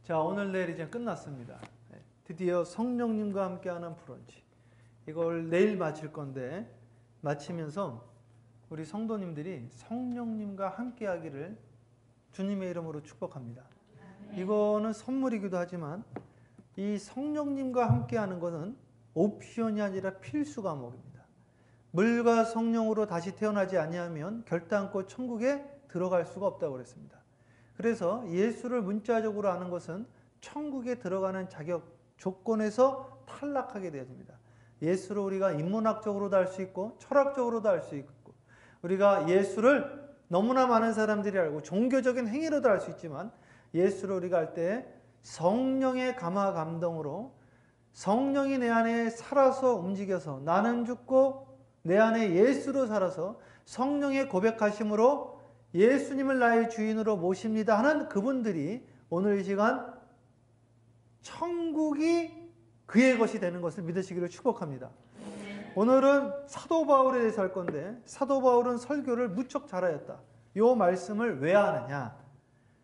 자, 오늘 내일 이제 끝났습니다. 드디어 성령님과 함께하는 브런치. 이걸 내일 마칠 건데 마치면서 우리 성도님들이 성령님과 함께하기를 주님의 이름으로 축복합니다. 이거는 선물이기도 하지만 이 성령님과 함께하는 것은 옵션이 아니라 필수 과목입니다. 물과 성령으로 다시 태어나지 아니하면 결단코 천국에 들어갈 수가 없다고 그랬습니다. 그래서 예수를 문자적으로 아는 것은 천국에 들어가는 자격 조건에서 탈락하게 되어집니다. 예수를 우리가 인문학적으로도 알 수 있고 철학적으로도 알 수 있고 우리가 예수를 너무나 많은 사람들이 알고 종교적인 행위로도 알 수 있지만 예수를 우리가 알 때 성령의 감화 감동으로 성령이 내 안에 살아서 움직여서 나는 죽고 내 안에 예수로 살아서 성령의 고백하심으로 예수님을 나의 주인으로 모십니다 하는 그분들이 오늘 이 시간 천국이 그의 것이 되는 것을 믿으시기를 축복합니다. 오늘은 사도 바울에 대해서 할 건데 사도 바울은 설교를 무척 잘하였다. 이 말씀을 왜 하느냐?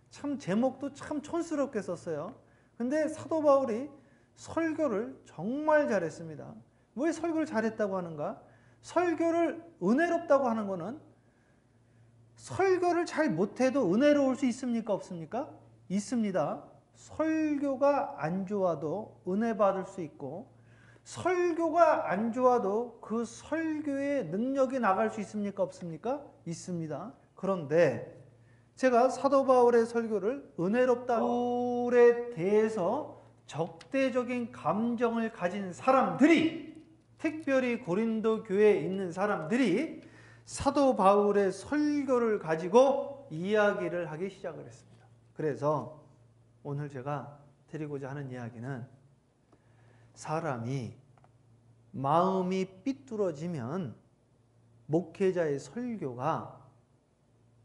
참 제목도 참 촌스럽게 썼어요. 근데 사도 바울이 설교를 정말 잘했습니다. 왜 설교를 잘했다고 하는가? 설교를 은혜롭다고 하는 것은 설교를 잘 못해도 은혜로울 수 있습니까? 없습니까? 있습니다. 설교가 안 좋아도 은혜 받을 수 있고 설교가 안 좋아도 그 설교의 능력이 나갈 수 있습니까? 없습니까? 있습니다. 그런데 제가 사도 바울의 설교를 은혜롭다 바울에 대해서 적대적인 감정을 가진 사람들이 특별히 고린도 교회에 있는 사람들이 사도 바울의 설교를 가지고 이야기를 하기 시작을 했습니다. 그래서 오늘 제가 드리고자 하는 이야기는 사람이 마음이 삐뚤어지면 목회자의 설교가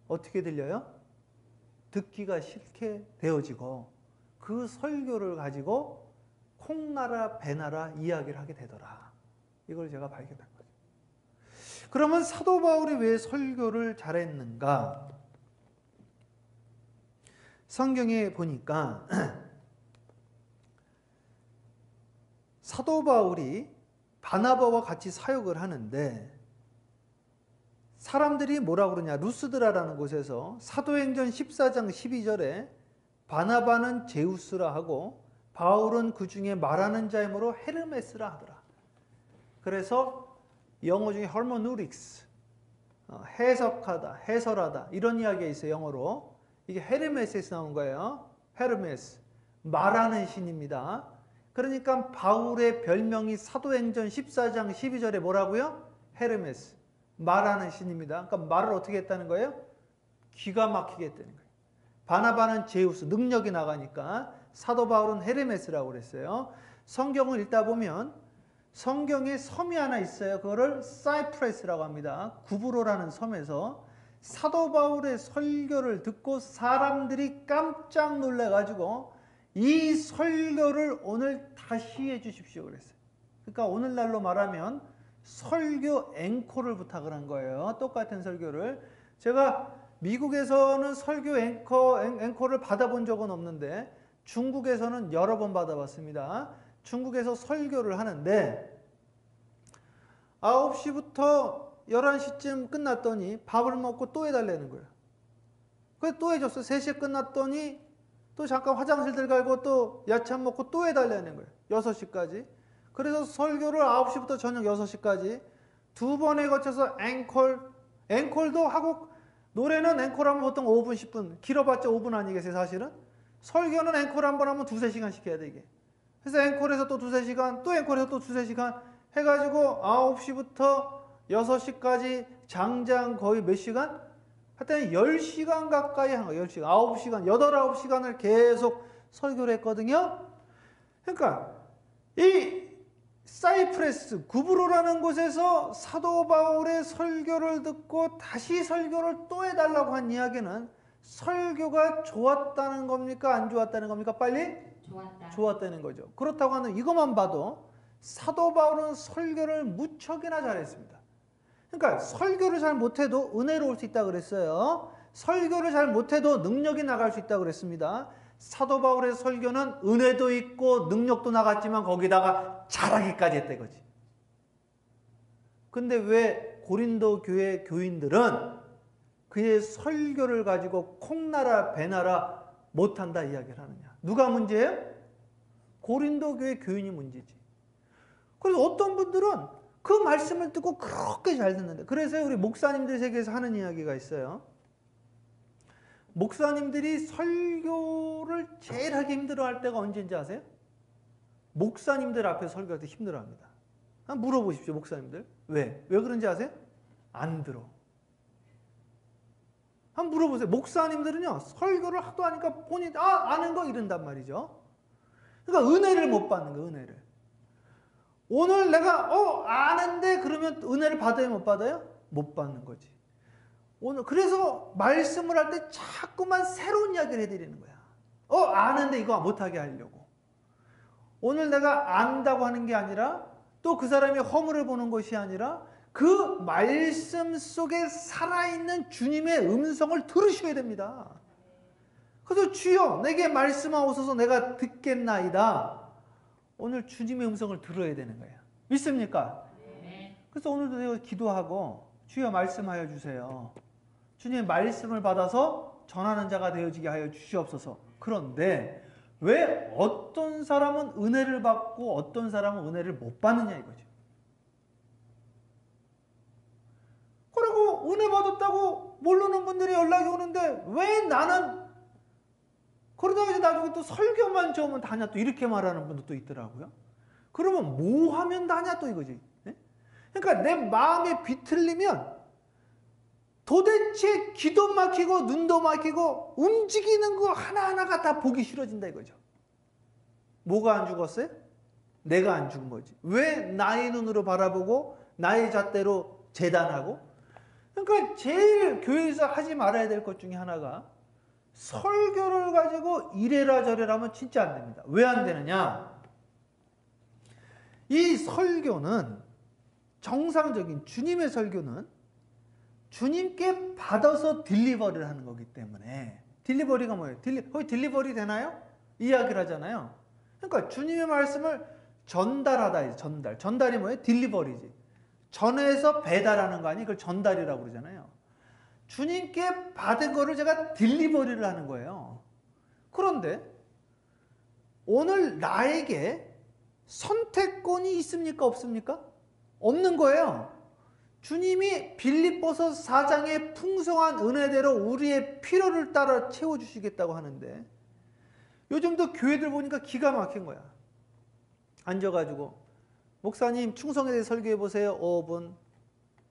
어떻게 들려요? 듣기가 싫게 되어지고 그 설교를 가지고 콩나라 배나라 이야기를 하게 되더라. 이걸 제가 발견한 거죠. 그러면 사도 바울이 왜 설교를 잘했는가? 성경에 보니까 사도 바울이 바나바와 같이 사역을 하는데 사람들이 뭐라고 그러냐? 루스드라라는 곳에서 사도행전 14장 12절에 바나바는 제우스라 하고 바울은 그 중에 말하는 자이므로 헤르메스라 하더라. 그래서 영어 중에 hermeneutics, 해석하다, 해설하다 이런 이야기가 있어요. 영어로. 이게 헤르메스에서 나온 거예요. 헤르메스, 말하는 신입니다. 그러니까 바울의 별명이 사도행전 14장 12절에 뭐라고요? 헤르메스, 말하는 신입니다. 그러니까 말을 어떻게 했다는 거예요? 기가 막히게 했다는 거예요. 바나바는 제우스, 능력이 나가니까 사도 바울은 헤르메스라고 그랬어요. 성경을 읽다 보면 성경에 섬이 하나 있어요. 그거를 사이프레스라고 합니다. 구브로라는 섬에서 사도 바울의 설교를 듣고 사람들이 깜짝 놀라가지고 이 설교를 오늘 다시 해주십시오 그랬어요. 그러니까 오늘날로 말하면 설교 앵콜을 부탁을 한 거예요. 똑같은 설교를. 제가 미국에서는 설교 앵콜을 받아본 적은 없는데 중국에서는 여러 번 받아봤습니다. 중국에서 설교를 하는데 9시부터 11시쯤 끝났더니 밥을 먹고 또 해달라는 거예요. 그래서 또 해줬어요. 3시에 끝났더니 또 잠깐 화장실 들어가고 또 야참 먹고 또 해달라는 거예요. 6시까지. 그래서 설교를 9시부터 저녁 6시까지 두 번에 거쳐서 앵콜도 하고 노래는 앵콜하면 보통 5분, 10분, 길어봤자 5분 아니겠어요 사실은? 설교는 앵콜 한 번 하면 2-3시간씩 해야 되게. 그래서 앵콜에서 또 2-3시간, 또 앵콜에서 또 2-3시간 해가지고 9시부터 6시까지 장장 거의 몇 시간? 하여튼 10시간 가까이 한 거예요. 10시간, 9시간, 8-9시간을 계속 설교를 했거든요. 그러니까 이 사이프레스, 구브로라는 곳에서 사도 바울의 설교를 듣고 다시 설교를 또 해달라고 한 이야기는 설교가 좋았다는 겁니까? 안 좋았다는 겁니까? 빨리? 좋았다는 거죠. 그렇다고 하는 이것만 봐도 사도 바울은 설교를 무척이나 잘했습니다. 그러니까 설교를 잘 못해도 은혜로울 수 있다고 그랬어요. 설교를 잘 못해도 능력이 나갈 수 있다고 그랬습니다. 사도 바울의 설교는 은혜도 있고 능력도 나갔지만 거기다가 잘하기까지 했다 이거지. 근데 왜 고린도 교회 교인들은 그의 설교를 가지고 콩나라 배나라 못한다 이야기를 하느냐? 누가 문제예요? 고린도 교회 교인이 문제지. 그래서 어떤 분들은 그 말씀을 듣고 그렇게 잘 듣는데, 그래서 우리 목사님들 세계에서 하는 이야기가 있어요. 목사님들이 설교를 제일 하기 힘들어할 때가 언제인지 아세요? 목사님들 앞에 설교할 때 힘들어합니다. 한번 물어보십시오, 목사님들. 왜? 왜 그런지 아세요? 안 들어. 한번 물어보세요. 목사님들은요, 설교를 하도 하니까 본인 아는 거 이런단 말이죠. 그러니까 은혜를 못 받는 거예요, 은혜를. 오늘 내가 아는데 그러면 은혜를 받아요, 못 받아요? 못 받는 거지. 오늘 그래서 말씀을 할 때 자꾸만 새로운 이야기를 해드리는 거야. 아는데 이거 못하게 하려고. 오늘 내가 안다고 하는 게 아니라 또 그 사람이 허물을 보는 것이 아니라 그 말씀 속에 살아있는 주님의 음성을 들으셔야 됩니다. 그래서 주여 내게 말씀하옵소서 내가 듣겠나이다. 오늘 주님의 음성을 들어야 되는 거예요. 믿습니까? 그래서 오늘도 내가 기도하고 주여 말씀하여 주세요. 주님의 말씀을 받아서 전하는 자가 되어지게 하여 주시옵소서. 그런데 왜 어떤 사람은 은혜를 받고 어떤 사람은 은혜를 못 받느냐 이거죠. 그리고 은혜 받았다고 모르는 분들이 연락이 오는데 왜 나는 그러다가 이제 나중에 또 설교만 좋으면 다냐 또 이렇게 말하는 분도 있더라고요. 그러면 뭐 하면 다냐 또 이거지. 네? 그러니까 내 마음에 비틀리면 도대체 기도 막히고 눈도 막히고 움직이는 거 하나하나가 다 보기 싫어진다 이거죠. 뭐가 안 죽었어요? 내가 안 죽은 거지. 왜 나의 눈으로 바라보고 나의 잣대로 재단하고? 그러니까 제일 교회에서 하지 말아야 될 것 중에 하나가 설교를 가지고 이래라 저래라 하면 진짜 안 됩니다. 왜 안 되느냐? 이 설교는 정상적인 주님의 설교는 주님께 받아서 딜리버리를 하는 거기 때문에 딜리버리가 뭐예요? 거기 딜리버리 되나요? 이야기를 하잖아요. 그러니까 주님의 말씀을 전달하다. 전달이 뭐예요? 딜리버리지. 전해서 배달하는 거 아니? 그걸 전달이라고 그러잖아요. 주님께 받은 거를 제가 딜리버리를 하는 거예요. 그런데 오늘 나에게 선택권이 있습니까? 없습니까? 없는 거예요. 주님이 빌립보서 4장의 풍성한 은혜대로 우리의 필요를 따라 채워주시겠다고 하는데 요즘도 교회들 보니까 기가 막힌 거야. 앉아가지고 목사님 충성에 대해 설교해 보세요. 5분.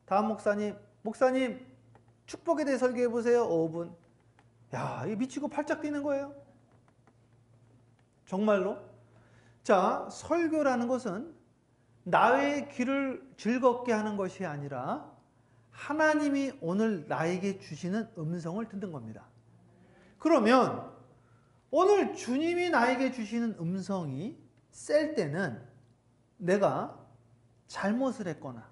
다음 목사님 축복에 대해 설교해 보세요. 5분. 야, 이게 미치고 팔짝 뛰는 거예요. 정말로. 자, 설교라는 것은 나의 귀를 즐겁게 하는 것이 아니라 하나님이 오늘 나에게 주시는 음성을 듣는 겁니다. 그러면 오늘 주님이 나에게 주시는 음성이 셀 때는 내가 잘못을 했거나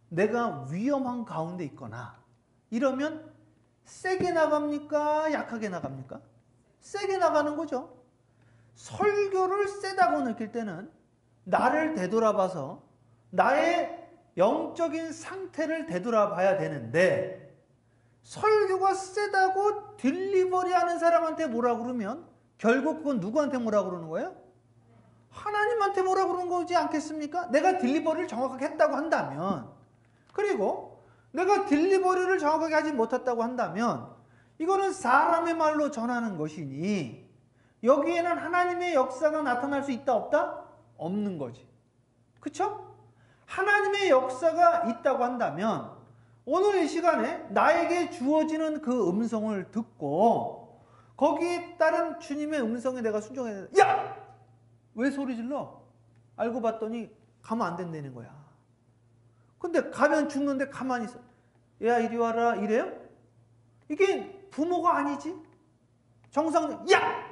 내가 위험한 가운데 있거나 이러면 세게 나갑니까? 약하게 나갑니까? 세게 나가는 거죠. 설교를 세다고 느낄 때는 나를 되돌아봐서 나의 영적인 상태를 되돌아봐야 되는데 설교가 세다고 딜리버리 하는 사람한테 뭐라 그러면 결국 그건 누구한테 뭐라 그러는 거예요? 하나님한테 뭐라 그러는 거지 않겠습니까? 내가 딜리버리를 정확하게 했다고 한다면, 그리고 내가 딜리버리를 정확하게 하지 못했다고 한다면 이거는 사람의 말로 전하는 것이니 여기에는 하나님의 역사가 나타날 수 있다 없다? 없는 거지. 그쵸? 하나님의 역사가 있다고 한다면 오늘 이 시간에 나에게 주어지는 그 음성을 듣고 거기에 따른 주님의 음성에 내가 순종해야 돼. 야! 왜 소리 질러? 알고 봤더니 가면 안 된다는 거야. 근데 가면 죽는데 가만히 있어. 야 이리 와라 이래요? 이게 부모가 아니지. 정상 야!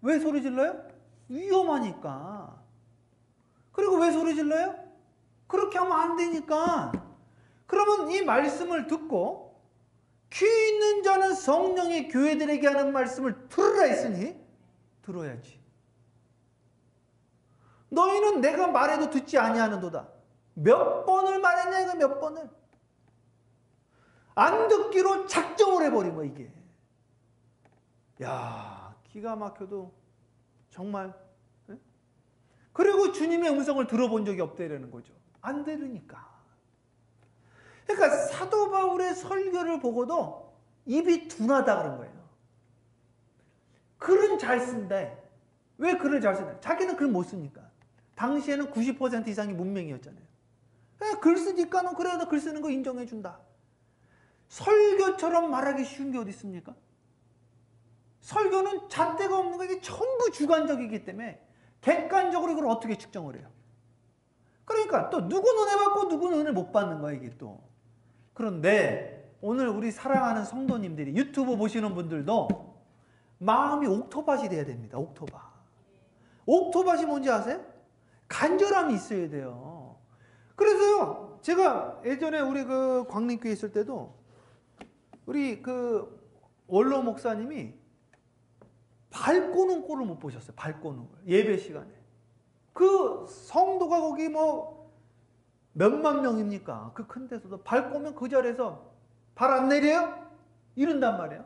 왜 소리 질러요? 위험하니까. 그리고 왜 소리 질러요? 그렇게 하면 안 되니까. 그러면 이 말씀을 듣고 귀 있는 자는 성령이 교회들에게 하는 말씀을 들으라 했으니 들어야지. 너희는 내가 말해도 듣지 아니하는도다. 몇 번을 말했냐 이거 몇 번을. 안 듣기로 작정을 해버린 거야 이게. 야, 기가 막혀도 정말. 네? 그리고 주님의 음성을 들어본 적이 없다라는 거죠. 안 들으니까. 그러니까 사도 바울의 설교를 보고도 입이 둔하다 그런 거예요. 글은 잘 쓴다. 왜 글을 잘 쓰냐? 자기는 글 못 쓰니까. 당시에는 90% 이상이 문맹이었잖아요. 글 쓰니까는 그래 나 글 쓰는 거 인정해 준다. 설교처럼 말하기 쉬운 게 어디 있습니까? 설교는 잣대가 없는 거 이게 전부 주관적이기 때문에 객관적으로 이걸 어떻게 측정을 해요? 그러니까 또 누구는 은혜 받고 누구는 은혜 못 받는 거야 이게 또. 그런데 오늘 우리 사랑하는 성도님들이 유튜브 보시는 분들도 마음이 옥토밭이 돼야 됩니다. 옥토밭. 옥토밭이 뭔지 아세요? 간절함이 있어야 돼요. 그래서요, 제가 예전에 우리 그 광림교회 있을 때도 우리 그 원로 목사님이 발 꼬는 꼴을 못 보셨어요. 발 꼬는 걸. 예배 시간에. 그 성도가 거기 뭐 몇만 명입니까? 그 큰 데서도 발 꼬면 그 자리에서 발 안 내려요? 이런단 말이에요.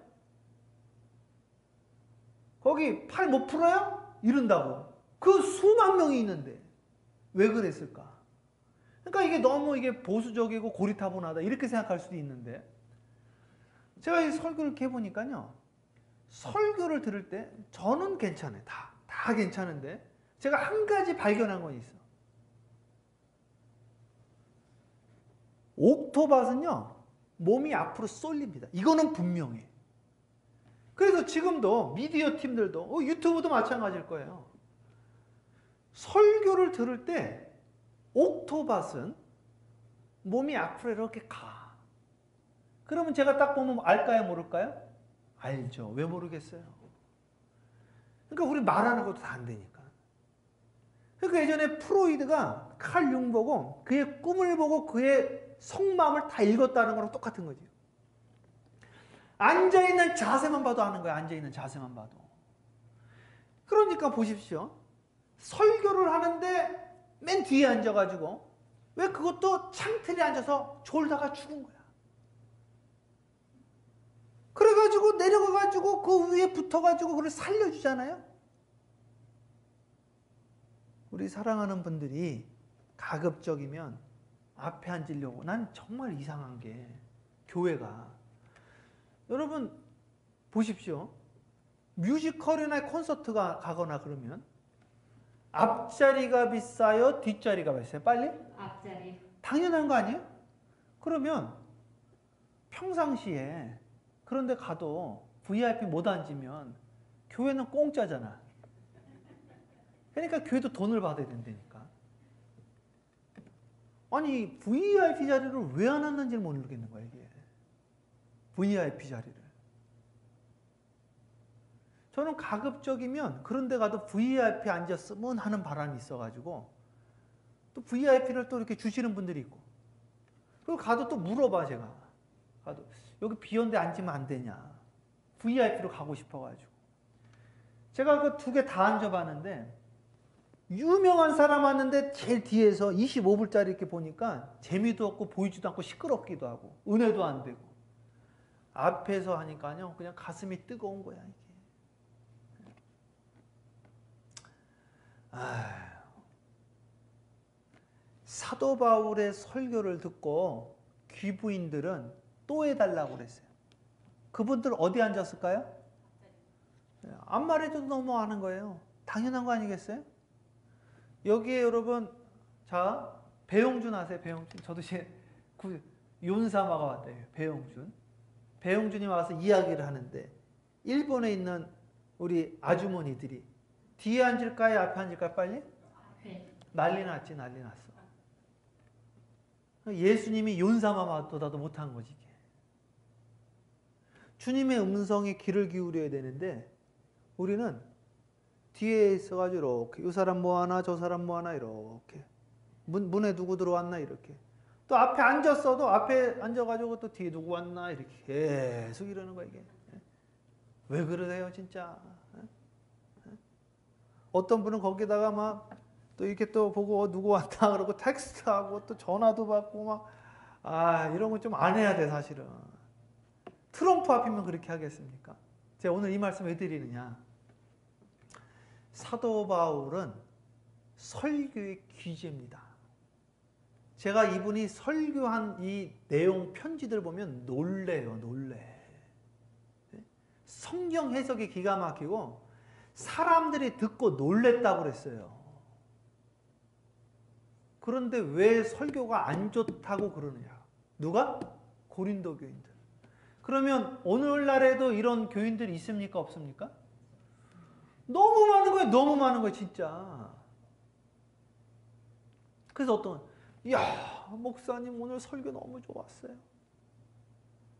거기 팔 못 풀어요? 이런다고. 그 수만 명이 있는데 왜 그랬을까? 그러니까 이게 너무 이게 보수적이고 고리타분하다 이렇게 생각할 수도 있는데 제가 이 설교를 이렇게 해보니까요. 설교를 들을 때 저는 괜찮아요. 다 괜찮은데 제가 한 가지 발견한 건 있어. 옥토밭은요. 몸이 앞으로 쏠립니다. 이거는 분명해. 그래서 지금도 미디어 팀들도 유튜브도 마찬가지일 거예요. 설교를 들을 때 옥토밭은 몸이 앞으로 이렇게 가. 그러면 제가 딱 보면 알까요? 모를까요? 알죠. 왜 모르겠어요? 그러니까 우리 말하는 것도 다 안 되니까. 그러니까 예전에 프로이드가 칼 융 보고 그의 꿈을 보고 그의 속마음을 다 읽었다는 거랑 똑같은 거죠. 앉아있는 자세만 봐도 아는 거야. 앉아있는 자세만 봐도. 그러니까 보십시오. 설교를 하는데 맨 뒤에 앉아가지고 왜 그것도 창틀에 앉아서 졸다가 죽은 거야. 그래가지고 내려가가지고 그 위에 붙어가지고 그걸 살려주잖아요. 우리 사랑하는 분들이 가급적이면 앞에 앉으려고. 난 정말 이상한 게 교회가 여러분 보십시오. 뮤지컬이나 콘서트가 가거나 그러면 앞자리가 비싸요? 뒷자리가 비싸요? 빨리? 앞자리. 당연한 거 아니에요? 그러면 평상시에 그런데 가도 VIP 못 앉으면 교회는 공짜잖아. 그러니까 교회도 돈을 받아야 된다니까. 아니 VIP 자리를 왜 안 앉는지를 모르겠는 거야 이게. VIP 자리를. 저는 가급적이면 그런 데 가도 VIP 앉았으면 하는 바람이 있어가지고 또 VIP를 또 이렇게 주시는 분들이 있고 그리고 가도 또 물어봐 제가. 가도 여기 비었는데 앉으면 안 되냐. VIP로 가고 싶어가지고. 제가 그 두 개 다 앉아봤는데 유명한 사람 왔는데 제일 뒤에서 25불짜리 이렇게 보니까 재미도 없고 보이지도 않고 시끄럽기도 하고 은혜도 안 되고 앞에서 하니까요 그냥 가슴이 뜨거운 거야 이게. 사도 바울의 설교를 듣고 귀부인들은 또 해달라고 그랬어요. 그분들 어디 앉았을까요? 안 말해줘도 너무 아는 거예요. 당연한 거 아니겠어요? 여기에 여러분 자 배용준 아세요? 배용준. 저도 이제 윤사마가 왔대요. 배용준. 배용준이 와서 이야기를 하는데 일본에 있는 우리 아주머니들이 뒤에 앉을까요? 앞에 앉을까요? 빨리? 앞에. 난리 났지. 난리 났어. 예수님이 윤사마마보다도 못한 거지. 이게. 주님의 음성에 귀를 기울여야 되는데 우리는 뒤에 있어가지고 이렇게 이 사람 뭐 하나 저 사람 뭐 하나 이렇게 문에 누구 들어왔나 이렇게 또 앞에 앉았어도 앞에 앉아가지고 또 뒤에 누구 왔나 이렇게 계속 이러는 거야 이게. 왜 그러세요 진짜. 어떤 분은 거기다가 막 또 이렇게 또 보고 누구 왔다 그러고 텍스트하고 또 전화도 받고 막 이런 거 좀 안 해야 돼 사실은. 트럼프 앞이면 그렇게 하겠습니까? 제가 오늘 이 말씀 왜 드리느냐. 사도 바울은 설교의 귀재입니다. 제가 이분이 설교한 이 내용 편지들 보면 놀래요. 성경 해석이 기가 막히고 사람들이 듣고 놀랬다고 그랬어요. 그런데 왜 설교가 안 좋다고 그러느냐. 누가? 고린도 교인들. 그러면 오늘날에도 이런 교인들이 있습니까? 없습니까? 너무 많은 거예요 진짜. 그래서 어떤 목사님 오늘 설교 너무 좋았어요.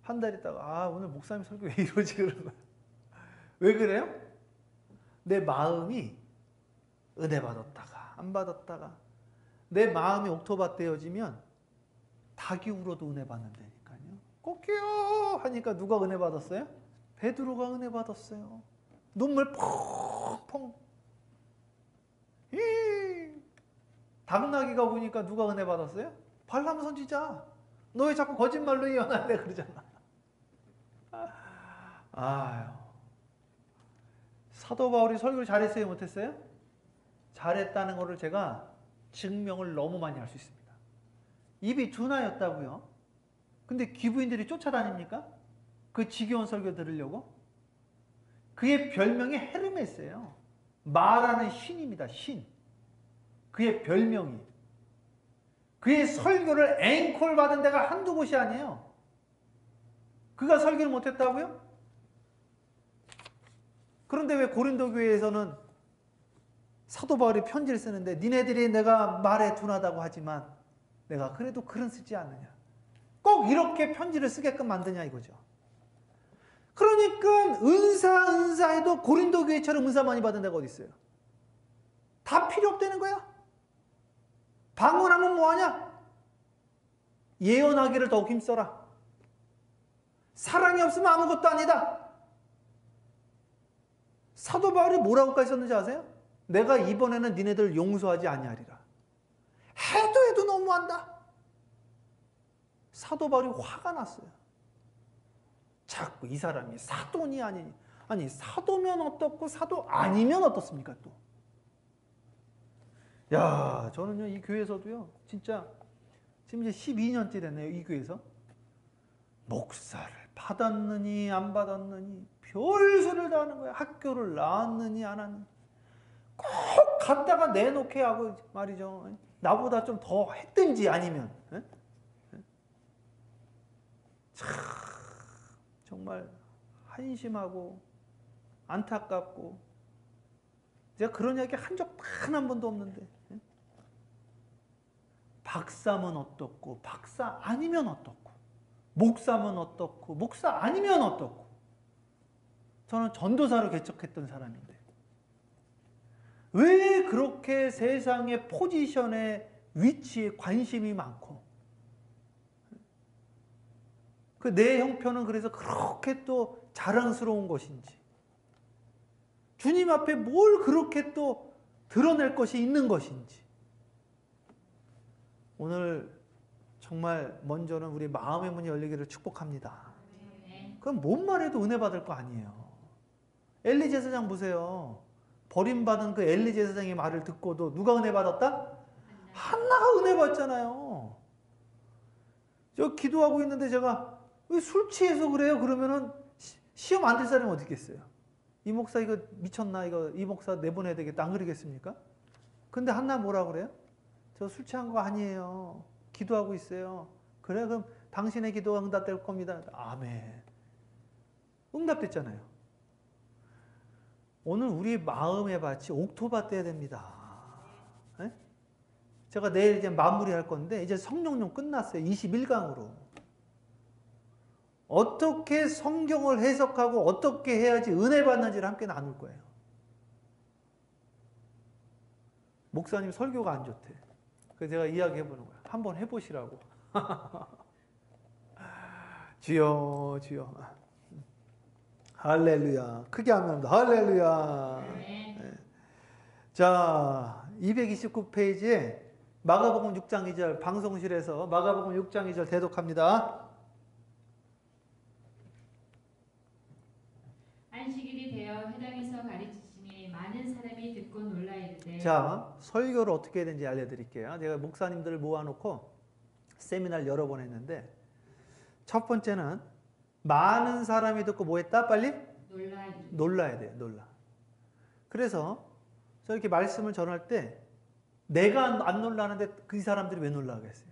한 달 있다가 오늘 목사님 설교 왜 이러지 그러는 거야. 왜 그래요? 내 마음이 은혜 받았다가 안 받았다가 내 마음이 옥토밭 되어지면 닭이 울어도 은혜 받는다니까요. 꼭이요 하니까 누가 은혜 받았어요? 베드로가 은혜 받았어요. 눈물 펑펑. 당나귀가 보니까 누가 은혜 받았어요? 발람 선지자. 너 왜 자꾸 거짓말로 예언하래 그러잖아. 사도 바울이 설교를 잘했어요 못했어요? 잘했다는 것을 제가 증명을 너무 많이 할 수 있습니다. 입이 둔하였다고요. 근데 귀부인들이 쫓아다닙니까? 그 지겨운 설교 들으려고? 그의 별명이 헤르메스예요. 말하는 신입니다. 신. 그의 별명이. 그의 설교를 앵콜 받은 데가 한두 곳이 아니에요. 그가 설교를 못했다고요? 그런데 왜 고린도 교회에서는 사도 바울이 편지를 쓰는데 니네들이 내가 말에 둔하다고 하지만 내가 그래도 글은 쓰지 않느냐. 꼭 이렇게 편지를 쓰게끔 만드냐 이거죠. 그러니까 은사해도 고린도 교회처럼 은사 많이 받은 데가 어디 있어요? 다 필요 없다는 거야. 방언하면 뭐하냐? 예언하기를 더욱 힘써라. 사랑이 없으면 아무것도 아니다. 사도 바울이 뭐라고까지 썼는지 아세요? 내가 이번에는 니네들 용서하지 아니하리라. 해도 너무한다. 사도 바울이 화가 났어요. 자꾸 이 사람이 사도니 아니니. 아니 사도면 어떻고 사도 아니면 어떻습니까 또. 저는요 이 교회에서도요 진짜 지금 이제 12년째 됐네요. 이 교회에서 목사를 받았느니 안 받았느니 별소리를 다 하는 거야. 학교를 나왔느니 안 왔느니 꼭 갖다가 내놓게 하고 말이죠. 나보다 좀 더 했든지 아니면 참 정말 한심하고 안타깝고 제가 그런 이야기 한 적 단 한 번도 없는데 박사면 어떻고 박사 아니면 어떻고 목사면 어떻고 목사 아니면 어떻고. 저는 전도사로 개척했던 사람인데 왜 그렇게 세상의 포지션에 위치에 관심이 많고 그 내 형편은 그래서 그렇게 또 자랑스러운 것인지 주님 앞에 뭘 그렇게 또 드러낼 것이 있는 것인지 오늘 정말 먼저는 우리 마음의 문이 열리기를 축복합니다. 그럼 뭔 말해도 은혜 받을 거 아니에요. 엘리 제사장 보세요. 버림받은 그 엘리 제사장의 말을 듣고도 누가 은혜 받았다? 한나가 은혜 받잖아요. 저 기도하고 있는데 제가 왜 술 취해서 그래요? 그러면은 시험 안 될 사람이 어디 있겠어요? 이 목사 이거 미쳤나? 이 목사 내보내야 되겠다. 안 그러겠습니까? 근데 한나 뭐라 그래요? 저 술 취한 거 아니에요. 기도하고 있어요. 그래 그럼 당신의 기도가 응답될 겁니다. 아멘. 응답됐잖아요. 오늘 우리 마음의 밭이 옥토밭 돼야 됩니다. 네? 제가 내일 이제 마무리할 건데 이제 성령용 끝났어요. 21강으로. 어떻게 성경을 해석하고 어떻게 해야지 은혜 받는지를 함께 나눌 거예요. 목사님 설교가 안 좋대. 그래서 제가 이야기해 보는 거야. 한번 해보시라고. 주여 주여. 할렐루야. 크게 합니다. 할렐루야. 네. 자, 229페이지에 마가복음 6장 2절 방송실에서 마가복음 6장 2절 대독합니다. 안식일이 되어 회당에서 가르치시니 많은 사람이 듣고 놀라 이르되. 자, 설교를 어떻게 해야 되는지 알려드릴게요. 제가 목사님들을 모아놓고 세미나를 여러 번 했는데 첫 번째는 많은 사람이 듣고 뭐 했다? 빨리? 놀라야 돼요. 놀라. 그래서 저렇게 말씀을 전할 때 내가 안 놀라는데 그 사람들이 왜 놀라겠어요?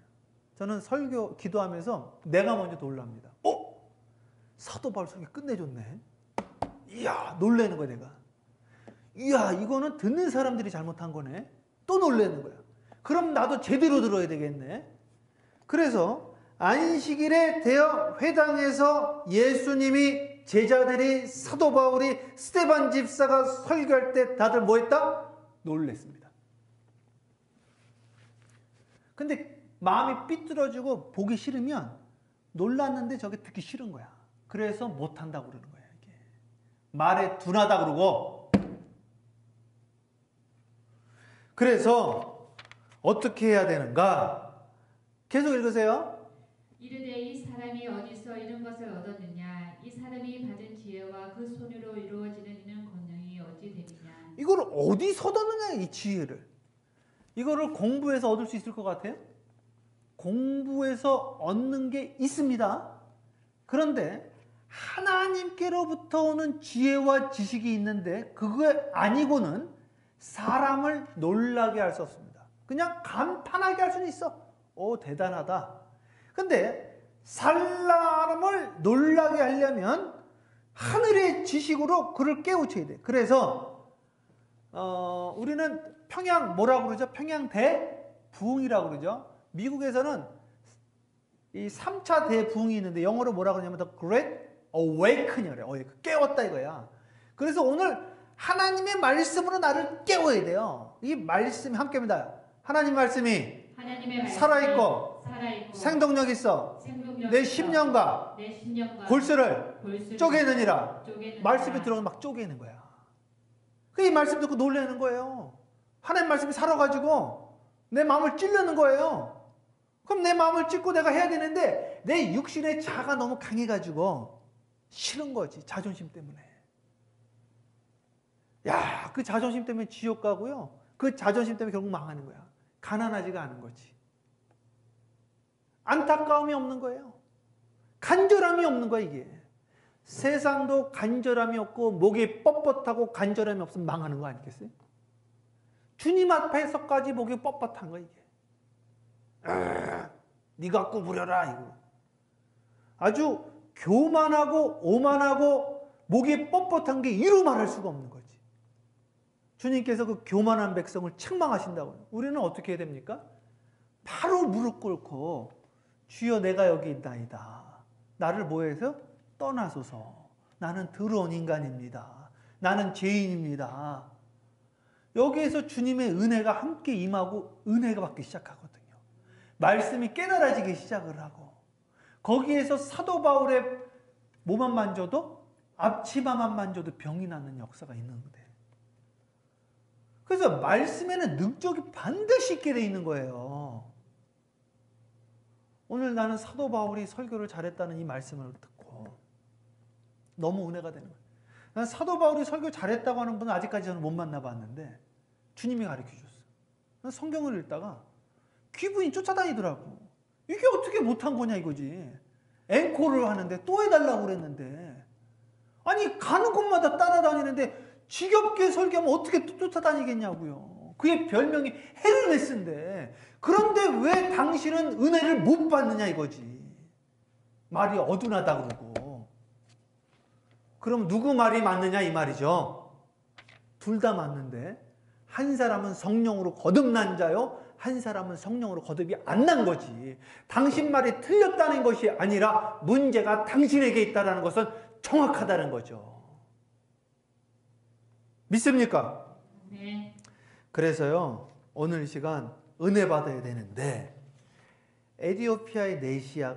저는 설교 기도하면서 내가 먼저 놀랍니다. 사도 바울 설교 끝내줬네. 이야, 놀래는 거야 내가. 이야, 이거는 듣는 사람들이 잘못한 거네. 또 놀래는 거야. 그럼 나도 제대로 들어야 되겠네. 그래서 안식일에 되어 회당에서 예수님이 제자들이 사도 바울이 스데반 집사가 설교할 때 다들 뭐 했다? 놀랬습니다. 근데 마음이 삐뚤어지고 보기 싫으면 놀랐는데 저게 듣기 싫은 거야. 그래서 못한다고 그러는 거야. 이게. 말에 둔하다 그러고. 그래서 어떻게 해야 되는가? 계속 읽으세요. 이르되 이 사람이 어디서 이런 것을 얻었느냐? 이 사람이 받은 지혜와 그 손으로 이루어지는 이는 권능이 어찌 되느냐? 이걸 어디서 얻었느냐, 이 지혜를. 이거를 공부해서 얻을 수 있을 것 같아요? 공부해서 얻는 게 있습니다. 그런데 하나님께로부터 오는 지혜와 지식이 있는데 그거 아니고는 사람을 놀라게 할 수 없습니다. 그냥 감탄하게 할 수는 있어. 오, 대단하다. 근데 사람을 놀라게 하려면 하늘의 지식으로 그를 깨우쳐야 돼. 그래서 우리는 평양 뭐라고 그러죠? 평양 대부흥이라고 그러죠. 미국에서는 이 3차 대부흥이 있는데 영어로 뭐라고 그러냐면 The Great Awakening이래요. 깨웠다 이거야. 그래서 오늘 하나님의 말씀으로 나를 깨워야 돼요. 이 말씀이 함께입니다. 하나님 말씀이 살아있고 생동력 있어. 내 심령과 골수를 쪼개느니라. 말씀이 들어오면 막 쪼개는 거야. 이 말씀 듣고 놀라는 거예요. 하나님 말씀이 살아가지고 내 마음을 찔르는 거예요. 그럼 내 마음을 찔고 내가 해야 되는데 내 육신의 자아가 너무 강해가지고 싫은 거지. 자존심 때문에. 야, 그 자존심 때문에 지옥 가고요. 그 자존심 때문에 결국 망하는 거야. 가난하지가 않은 거지. 안타까움이 없는 거예요. 간절함이 없는 거야 이게. 세상도 간절함이 없고 목이 뻣뻣하고 간절함이 없으면 망하는 거 아니겠어요? 주님 앞에서까지 목이 뻣뻣한 거야 이게. 네가 구부려라 이거. 아주 교만하고 오만하고 목이 뻣뻣한 게 이루 말할 수가 없는 거지. 주님께서 그 교만한 백성을 책망하신다고요. 우리는 어떻게 해야 됩니까? 바로 무릎 꿇고 주여 내가 여기 있나이다. 나를 뭐해서? 떠나소서. 나는 더러운 인간입니다. 나는 죄인입니다. 여기에서 주님의 은혜가 함께 임하고 은혜가 받기 시작하거든요. 말씀이 깨달아지기 시작을 하고 거기에서 사도 바울의 몸만 만져도 앞치마만 만져도 병이 낫는 역사가 있는데 그래서 말씀에는 능력이 반드시 있게 돼 있는 거예요. 오늘 나는 사도 바울이 설교를 잘했다는 이 말씀을 듣고 너무 은혜가 되는 거예요. 난 사도 바울이 설교 잘했다고 하는 분은 아직까지 저는 못 만나봤는데 주님이 가르쳐줬어요. 난 성경을 읽다가 기분이 쫓아다니더라고. 이게 어떻게 못한 거냐 이거지. 앵콜을 하는데 또 해달라고 그랬는데 아니 가는 곳마다 따라다니는데 지겹게 설교하면 어떻게 쫓아다니겠냐고요. 그의 별명이 헤르메스인데 그런데 왜 당신은 은혜를 못 받느냐 이거지. 말이 어둔하다 그러고. 그럼 누구 말이 맞느냐 이 말이죠. 둘 다 맞는데 한 사람은 성령으로 거듭난 자요. 한 사람은 성령으로 거듭이 안 난 거지. 당신 말이 틀렸다는 것이 아니라 문제가 당신에게 있다는 것은 정확하다는 거죠. 믿습니까? 네. 그래서요 오늘 이 시간 은혜 받아야 되는데 에디오피아의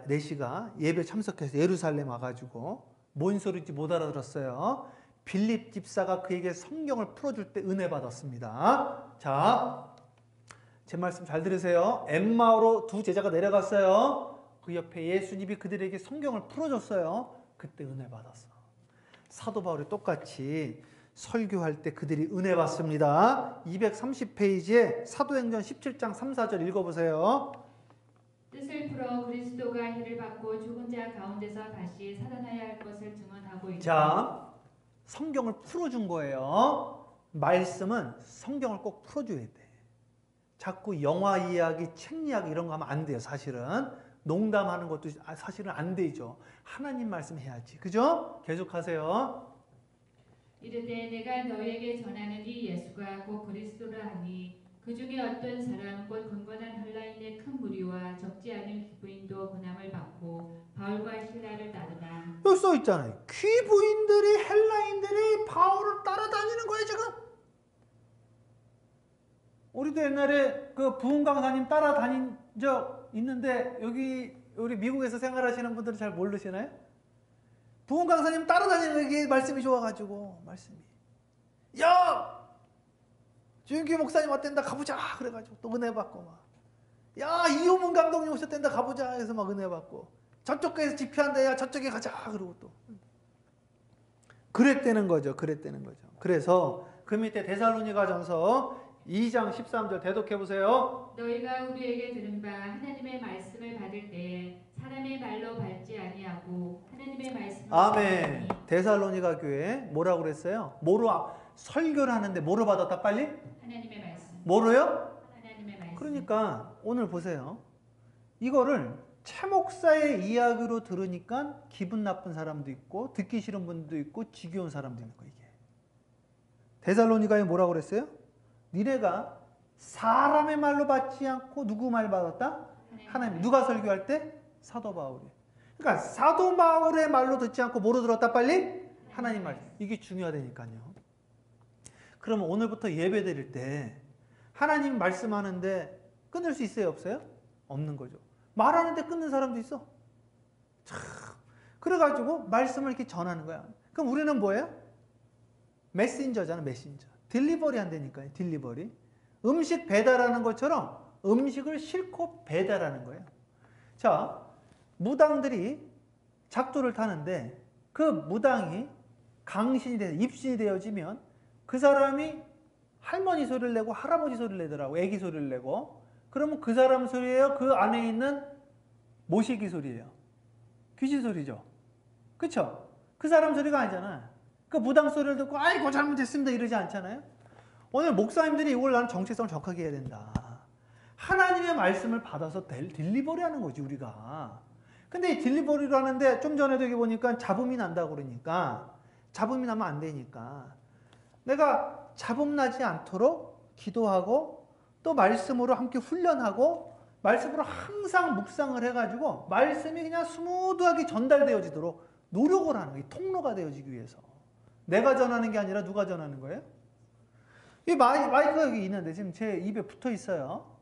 내시가 예배 참석해서 예루살렘 와가지고 뭔 소리인지 못 알아들었어요. 빌립 집사가 그에게 성경을 풀어줄 때 은혜 받았습니다. 자, 제 말씀 잘 들으세요. 엠마오로 두 제자가 내려갔어요. 그 옆에 예수님이 그들에게 성경을 풀어줬어요. 그때 은혜 받았어. 사도 바울이 똑같이 설교할 때 그들이 은혜 받습니다. 230페이지에 사도행전 17장 3, 4절 읽어보세요. 뜻을 풀어 그리스도가 해를 받고 죽은 자 가운데서 다시 살아나야 할 것을 증언하고 있다. 자, 성경을 풀어준 거예요. 말씀은 성경을 꼭 풀어줘야 돼. 자꾸 영화 이야기, 책 이야기 이런 거 하면 안 돼요. 사실은 농담하는 것도 사실은 안 되죠. 하나님 말씀 해야지. 그죠? 계속하세요. 이르되 내가 너희에게 전하는 이 예수가 곧 그리스도라 하니 그 중에 어떤 사람 곧 근건한 헬라인의 큰 무리와 적지 않은 귀부인도 고난을 받고 바울과 실라를 따르나. 여기 써 있잖아요. 귀부인들이 헬라인들이 바울을 따라다니는 거예요 지금. 우리도 옛날에 그 부흥 강사님 따라다닌 적 있는데 여기 우리 미국에서 생활하시는 분들은 잘 모르시나요? 부흥 강사님 따라다니는 게 말씀이 좋아가지고 말씀이 야! 주윤기 목사님 왔댄다 가보자 그래가지고 또 은혜 받고 막 야 이호문 감독님 오셨댄다 가보자 해서 막 은혜 받고 저쪽 교회에서 집회한다 야 저쪽에 가자 그러고 또 그랬다는 거죠. 그랬다는 거죠. 그래서 그 밑에 데살로니가전서 2장 13절 대독해보세요. 너희가 우리에게 들은 바 하나님의 말씀을 받을 때 사람의 말로 받지 아니하고 하나님의 말씀을 아멘. 데살로니가 교회 뭐라고 그랬어요? 뭐로 설교를 하는데 뭐로 받았다 빨리? 하나님의 말씀. 뭐로요? 하나님의 말씀. 그러니까 오늘 보세요. 이거를 최 목사의 이야기로 들으니까 기분 나쁜 사람도 있고 듣기 싫은 분도 있고 지겨운 사람도 있는 거예요. 이게. 데살로니가에 뭐라고 그랬어요? 니네가 사람의 말로 받지 않고 누구 말 받았다? 하나님. 누가 설교할 때? 사도 바울이. 그러니까 사도 바울의 말로 듣지 않고 뭐로 들었다 빨리? 하나님 말. 이게 중요하다니까요. 그러면 오늘부터 예배 드릴 때 하나님 말씀하는데 끊을 수 있어요? 없어요? 없는 거죠. 말하는데 끊는 사람도 있어. 참. 그래가지고 말씀을 이렇게 전하는 거야. 그럼 우리는 뭐예요? 메신저잖아, 메신저. 딜리버리 한다니까요, 딜리버리. 음식 배달하는 것처럼 음식을 싣고 배달하는 거예요. 자, 무당들이 작두를 타는데 그 무당이 강신이 돼서 입신이 되어지면 그 사람이 할머니 소리를 내고 할아버지 소리를 내더라고. 애기 소리를 내고. 그러면 그 사람 소리예요? 그 안에 있는 모시기 소리예요? 귀신 소리죠. 그쵸? 그 사람 소리가 아니잖아. 그 무당 소리를 듣고 아이고 잘못했습니다 이러지 않잖아요. 오늘 목사님들이 이걸 나는 정체성을 정확하게 해야 된다. 하나님의 말씀을 받아서 딜리버리 하는 거지 우리가. 근데 이 딜리버리를 하는데 좀 전에도 여기 보니까 잡음이 난다고 그러니까 잡음이 나면 안 되니까 내가 잡음 나지 않도록 기도하고 또 말씀으로 함께 훈련하고 말씀으로 항상 묵상을 해가지고 말씀이 그냥 스무드하게 전달되어지도록 노력을 하는 거예요. 통로가 되어지기 위해서. 내가 전하는 게 아니라 누가 전하는 거예요? 이 마이크가 여기 있는데 지금 제 입에 붙어 있어요.